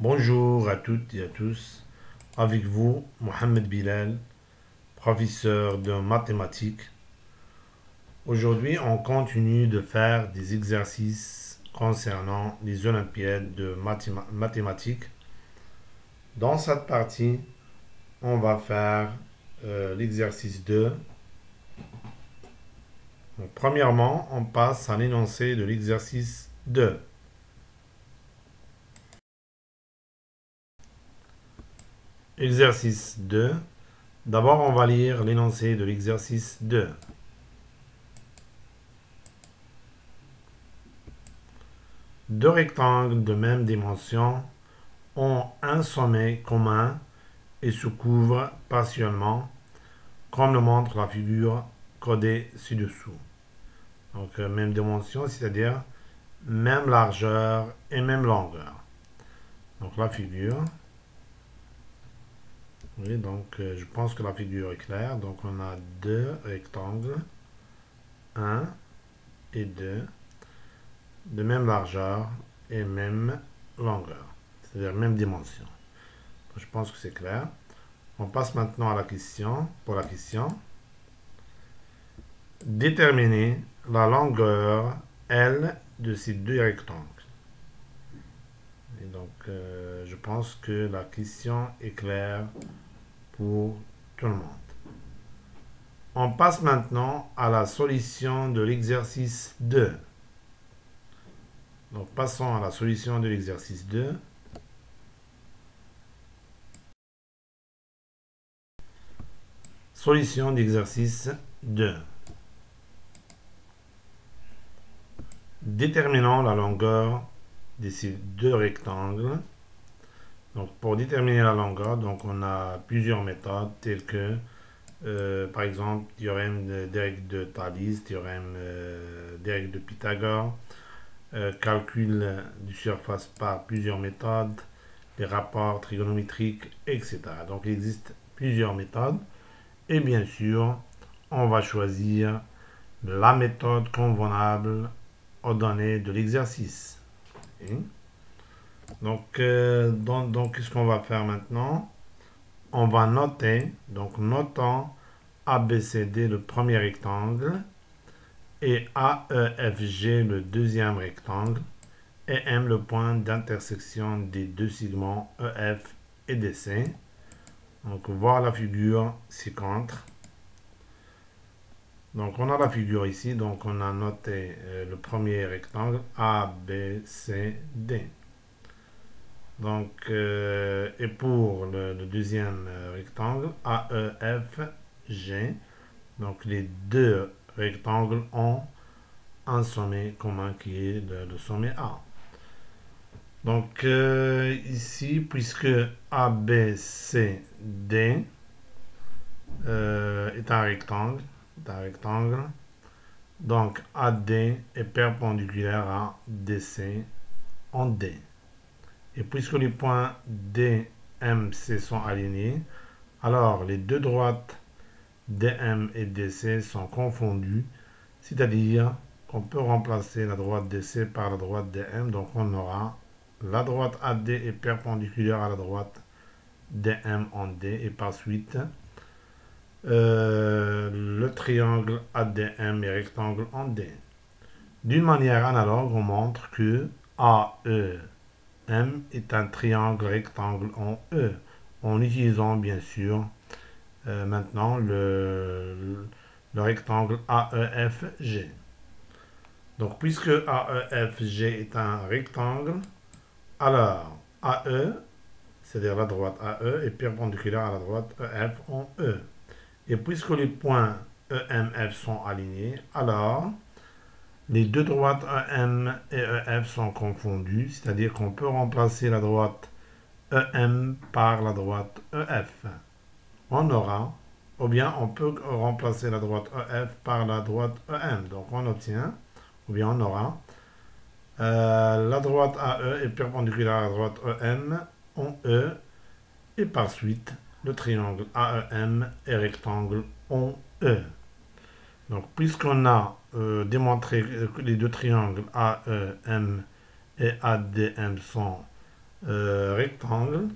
Bonjour à toutes et à tous. Avec vous, Mohamed Bilal, professeur de mathématiques. Aujourd'hui, on continue de faire des exercices concernant les Olympiades de mathématiques. Dans cette partie, on va faire l'exercice 2. Donc, premièrement, on passe à l'énoncé de l'exercice 2. Exercice 2. D'abord, on va lire l'énoncé de l'exercice 2. Deux rectangles de même dimension ont un sommet commun et se couvrent partiellement, comme le montre la figure codée ci-dessous. Donc, même dimension, c'est-à-dire même largeur et même longueur. Donc, la figure. Oui, donc, je pense que la figure est claire. Donc, on a deux rectangles, 1 et 2, de même largeur et même longueur, c'est-à-dire même dimension. Donc, je pense que c'est clair. On passe maintenant à la question. Pour la question, déterminer la longueur L de ces deux rectangles. Et donc, je pense que la question est claire pour tout le monde. On passe maintenant à la solution de l'exercice 2. Donc, passons à la solution de l'exercice 2. Solution d'exercice 2. Déterminons la longueur de ces deux rectangles. Donc, pour déterminer la longueur, donc on a plusieurs méthodes telles que, par exemple, théorème des règles de Thalès, théorème des règles de Pythagore, calcul du surface par plusieurs méthodes, les rapports trigonométriques, etc. Donc, il existe plusieurs méthodes. Et bien sûr, on va choisir la méthode convenable aux données de l'exercice. Donc, qu'est-ce qu'on va faire maintenant? On va noter, donc notons ABCD le premier rectangle et AEFG le deuxième rectangle et M le point d'intersection des deux segments EF et DC. Donc, voir la figure ci-contre. Donc, on a la figure ici. Donc, on a noté le premier rectangle ABCD. Donc, et pour le deuxième rectangle AEFG. Donc, les deux rectangles ont un sommet commun qui est le sommet A. Donc, ici, puisque ABCD est un rectangle, donc AD est perpendiculaire à DC en D. Et puisque les points DMC sont alignés, alors les deux droites DM et DC sont confondues, c'est-à-dire qu'on peut remplacer la droite DC par la droite DM, donc on aura la droite AD est perpendiculaire à la droite DM en D, et par suite, le triangle ADM est rectangle en D. D'une manière analogue, on montre que AEM est un triangle rectangle en E, en utilisant bien sûr maintenant le rectangle AEFG. Donc, puisque AEFG est un rectangle, alors AE, c'est-à-dire la droite AE, est perpendiculaire à la droite EF en E. Et puisque les points EMF sont alignés, alors les deux droites EM et EF sont confondues, c'est-à-dire qu'on peut remplacer la droite EM par la droite EF. On aura, ou bien on peut remplacer la droite EF par la droite EM. Donc on obtient, ou bien on aura, la droite AE est perpendiculaire à la droite EM en E, et par suite, le triangle AEM est rectangle en E. Donc, puisqu'on a démontré que les deux triangles AEM et ADM sont rectangle.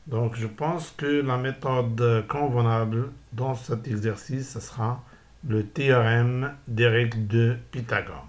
Donc je pense que la méthode convenable dans cet exercice, ce sera le théorème des règles de Pythagore.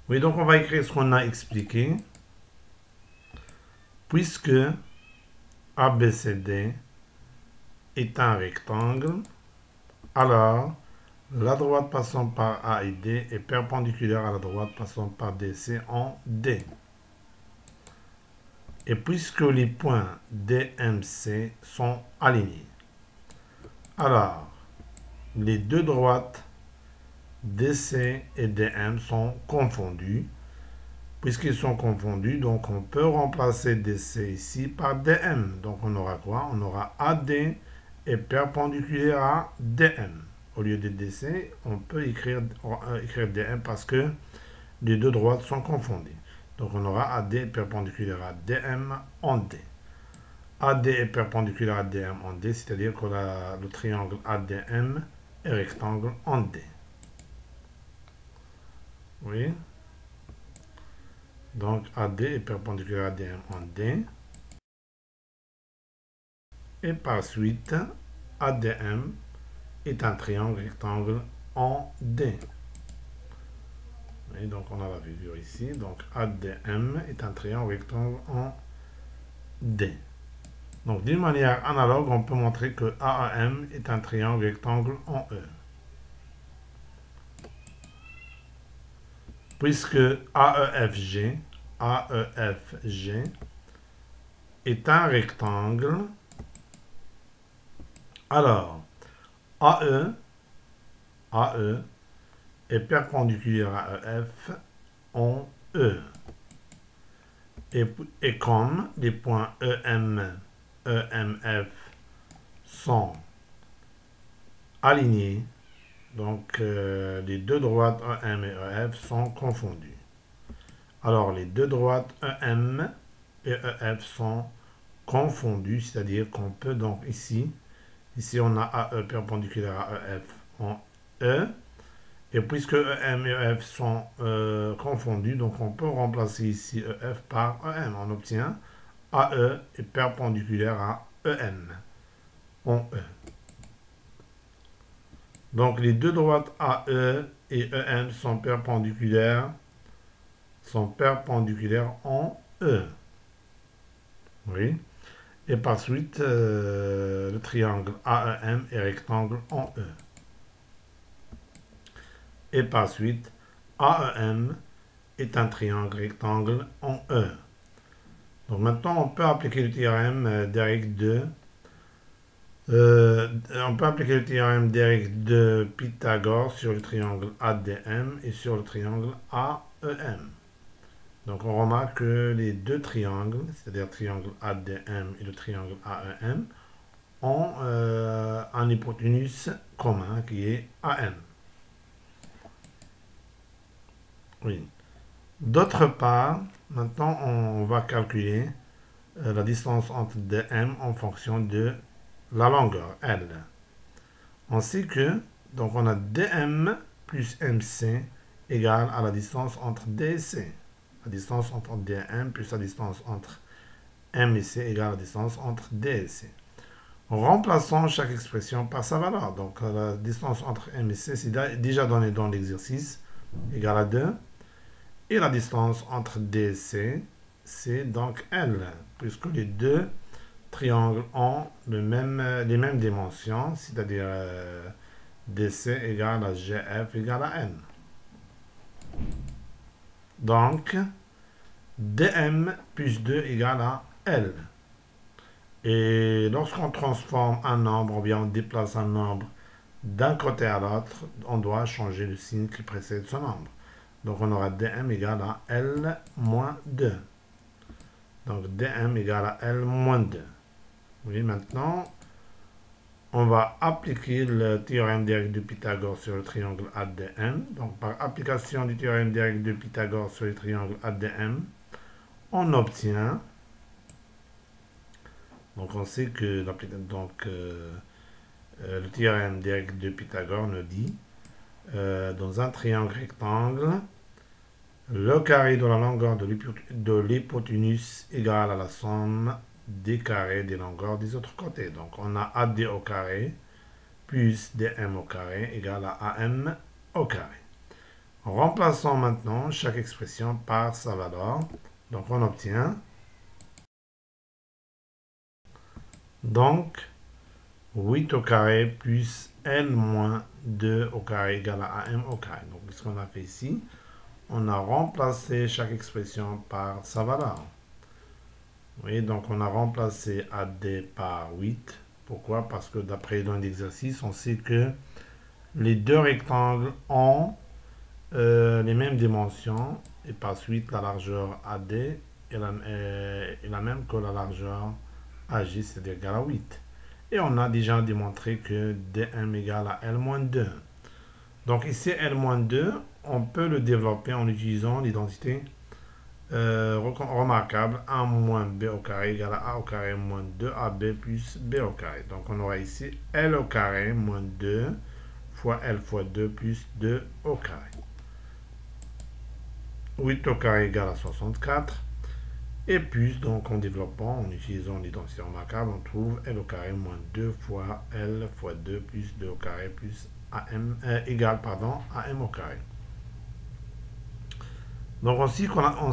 Oui, donc on va écrire ce qu'on a expliqué. Puisque ABCD est un rectangle, alors la droite passant par A et D est perpendiculaire à la droite passant par DC en D. Et puisque les points DMC sont alignés, alors les deux droites DC et DM sont confondues. Puisqu'ils sont confondus, donc on peut remplacer DC ici par DM. Donc on aura quoi? On aura AD est perpendiculaire à DM. Au lieu de DC, on peut écrire DM parce que les deux droites sont confondues. Donc on aura AD perpendiculaire à DM en D. AD est perpendiculaire à DM en D, c'est-à-dire que le triangle ADM est rectangle en D. Oui. Donc AD est perpendiculaire à DM en D. Et par suite, ADM est un triangle rectangle en D. Et donc on a la figure ici. Donc ADM est un triangle rectangle en D. Donc d'une manière analogue, on peut montrer que AAM est un triangle rectangle en E. Puisque AEFG est un rectangle, alors AE est perpendiculaire à EF en E. Et comme les points EM, EMF sont alignés, donc les deux droites EM et EF sont confondues. Alors les deux droites EM et EF sont confondues, c'est-à-dire qu'on peut donc ici on a AE perpendiculaire à EF en E, et puisque EM et EF sont confondus, donc on peut remplacer ici EF par EM. On obtient AE est perpendiculaire à EM en E. Donc les deux droites AE et EM sont perpendiculaires en E. Oui. Et par suite, le triangle AEM est rectangle en E. Et par suite, AEM est un triangle rectangle en E. Donc maintenant, on peut appliquer le théorème des règles de Pythagore sur le triangle ADM et sur le triangle AEM. Donc on remarque que les deux triangles, c'est-à-dire le triangle ADM et le triangle AEM, ont un hypoténuse commun qui est AM. Oui. D'autre part, maintenant on va calculer la distance entre DM en fonction de la longueur L. On sait que, donc on a DM plus MC égale à la distance entre D et C. La distance entre DM plus la distance entre M et C égale à la distance entre D et C. Remplaçons chaque expression par sa valeur. Donc la distance entre M et C, c'est déjà donné dans l'exercice, égale à 2. Et la distance entre D et C, c'est donc L, puisque les deux triangles ont les mêmes dimensions, c'est-à-dire DC égale à GF égale à N. Donc, DM plus 2 égale à L. Et lorsqu'on transforme un nombre, ou bien on déplace un nombre d'un côté à l'autre, on doit changer le signe qui précède ce nombre. Donc on aura DM égale à L moins 2. Donc DM égale à L moins 2. Oui, maintenant, on va appliquer le théorème des règles de Pythagore sur le triangle ADM. Donc par application du théorème des règles de Pythagore sur le triangle ADM, on obtient, donc on sait que le théorème des règles de Pythagore nous dit, dans un triangle rectangle, Le carré de la longueur de l'hypoténuse égale à la somme des carrés des longueurs des autres côtés. Donc on a AD au carré plus DM au carré égale à AM au carré. Remplaçons maintenant chaque expression par sa valeur. Donc on obtient donc 8 au carré plus L moins 2 au carré égale à AM au carré. Donc ce qu'on a fait ici, on a remplacé chaque expression par sa valeur. Oui, donc on a remplacé AD par 8. Pourquoi? Parce que d'après les données d'exercice, on sait que les deux rectangles ont les mêmes dimensions et par suite la largeur AD est la même que la largeur AJ, c'est-à-dire égale à 8. Et on a déjà démontré que DM égale à L-2. Donc ici, L-2, on peut le développer en utilisant l'identité remarquable A moins B au carré égale à A au carré moins 2AB plus B au carré. Donc on aura ici L au carré moins 2 fois L fois 2 plus 2 au carré. 8 au carré égale à 64. Et plus, donc en développant, en utilisant l'identité remarquable, on trouve L au carré moins 2 fois L fois 2 plus 2 au carré plus AM égale AM au carré. Donc on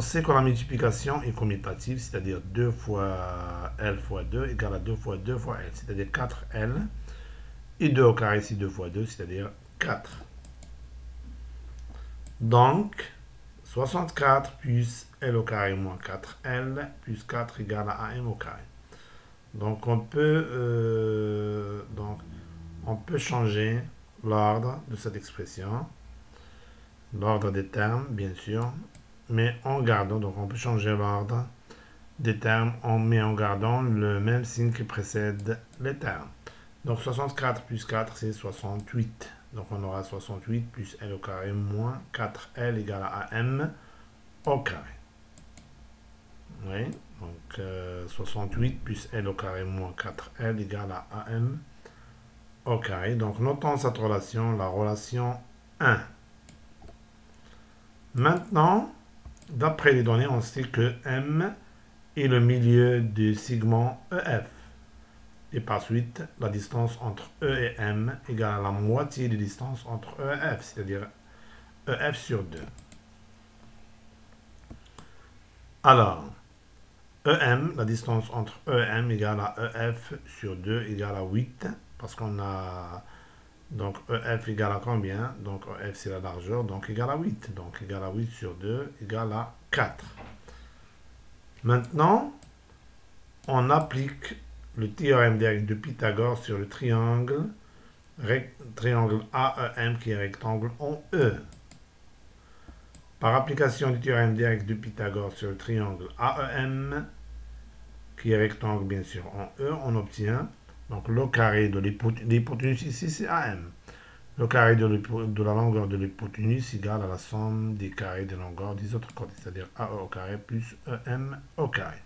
sait que la multiplication est commutative, c'est-à-dire 2 fois L fois 2 égale à 2 fois 2 fois L, c'est-à-dire 4L. Et 2 au carré, c'est 2 fois 2, c'est-à-dire 4. Donc, 64 plus L au carré moins 4L plus 4 égale à AM au carré. Donc on peut changer l'ordre de cette expression, l'ordre des termes bien sûr, mais en gardant, donc on peut changer l'ordre des termes, mais en gardant le même signe qui précède les termes. Donc 64 plus 4 c'est 68. Donc on aura 68 plus L au carré moins 4L égale à AM au carré. Oui, donc 68 plus L au carré moins 4L égale à AM au carré. Donc notons cette relation, la relation 1. Maintenant, d'après les données, on sait que M est le milieu du segment EF. Et par suite, la distance entre E et M égale à la moitié de distance entre E et F, c'est-à-dire EF sur 2. Alors, EM, la distance entre E et M égale à EF sur 2 égale à 8, parce qu'on a, donc EF égale à combien? Donc EF c'est la largeur, donc égale à 8. Donc égale à 8 sur 2 égale à 4. Maintenant, on applique le théorème de Pythagore sur le triangle AEM qui est rectangle en E. Par application du théorème direct de Pythagore sur le triangle AEM, qui est rectangle bien sûr en E, on obtient donc le carré de l'hypoténuse ici c'est AM. Le carré de la longueur de l'hypoténuse égale à la somme des carrés des longueurs des autres côtés, c'est-à-dire AE au carré plus EM au carré.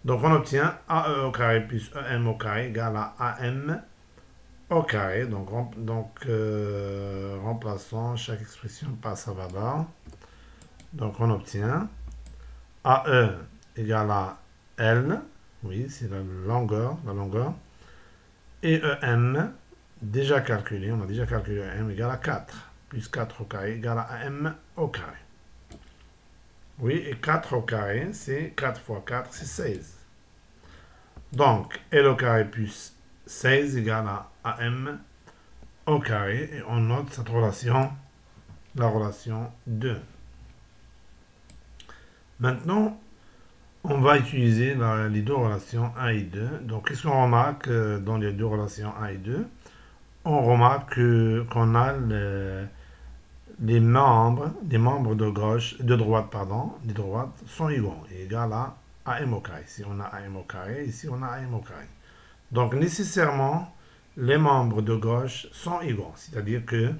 Donc on obtient AE au carré plus EM au carré égale à AM au carré. Donc remplaçons chaque expression par sa valeur. Donc on obtient AE égale à L, oui, c'est la longueur, et EM, déjà calculé, on a déjà calculé EM égale à 4, plus 4 au carré égale à AM au carré. Oui, et 4 au carré, c'est 4 fois 4, c'est 16. Donc, L au carré plus 16 égale à AM au carré, et on note cette relation, la relation 2. Maintenant, on va utiliser les deux relations 1 et 2. Donc, qu'est-ce qu'on remarque dans les deux relations 1 et 2? On remarque qu'on a les membres de gauche, de droite, sont égaux, égales à AM au carré. Ici, on a AM au carré, ici, on a AM au carré. Donc, nécessairement, les membres de gauche sont égaux. C'est-à-dire que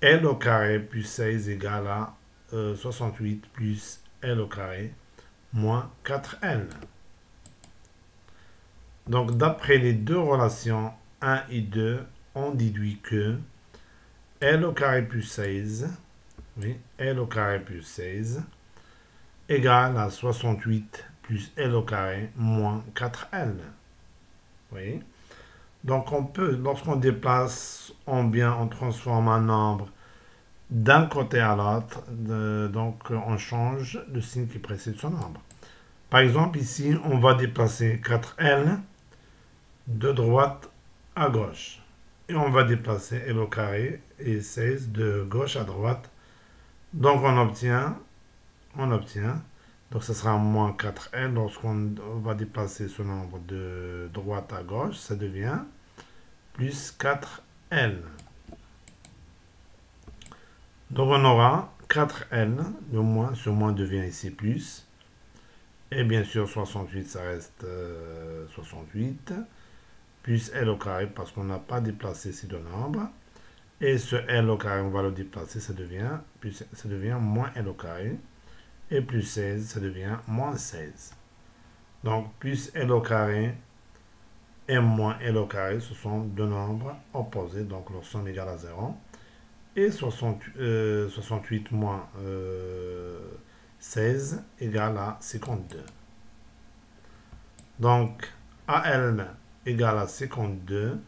L au carré plus 16 égale à 68 plus L au carré moins 4L. Donc, d'après les deux relations 1 et 2, on déduit que L au carré plus 16, oui, L au carré plus 16 égale à 68 plus L au carré moins 4L. Oui. Donc on peut, lorsqu'on déplace, on transforme un nombre d'un côté à l'autre, donc on change le signe qui précède ce nombre. Par exemple, ici, on va déplacer 4L de droite à gauche. Et on va déplacer L au carré et 16 de gauche à droite. Donc on obtient, donc ce sera moins 4L lorsqu'on va déplacer ce nombre de droite à gauche, ça devient plus 4L. Donc on aura 4L, le moins, ce moins devient ici plus. Et bien sûr 68, ça reste 68. Plus L au carré parce qu'on n'a pas déplacé ces deux nombres. Et ce L au carré, on va le déplacer, ça devient moins L au carré. Et plus 16, ça devient moins 16. Donc plus L au carré et moins L au carré, ce sont deux nombres opposés, donc leur somme égale à 0. Et 68 moins 16 égale à 52. Donc AL égale à 52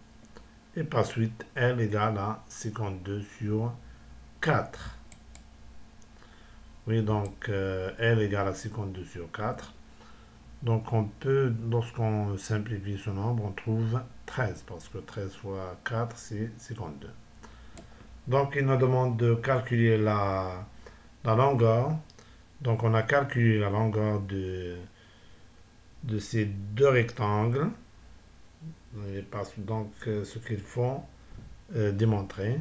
et par suite L égale à 52 sur 4. Oui, donc L égale à 52 sur 4. Donc on peut, lorsqu'on simplifie ce nombre, on trouve 13 parce que 13 fois 4 c'est 52. Donc il nous demande de calculer la longueur. Donc on a calculé la longueur de ces deux rectangles. Donc ce qu'il faut démontrer.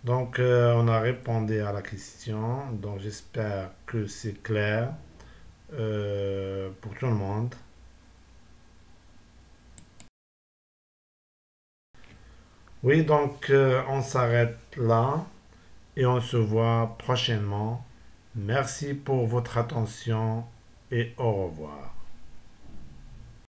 Donc on a répondu à la question. Donc j'espère que c'est clair pour tout le monde. Oui, donc on s'arrête là et on se voit prochainement. Merci pour votre attention et au revoir.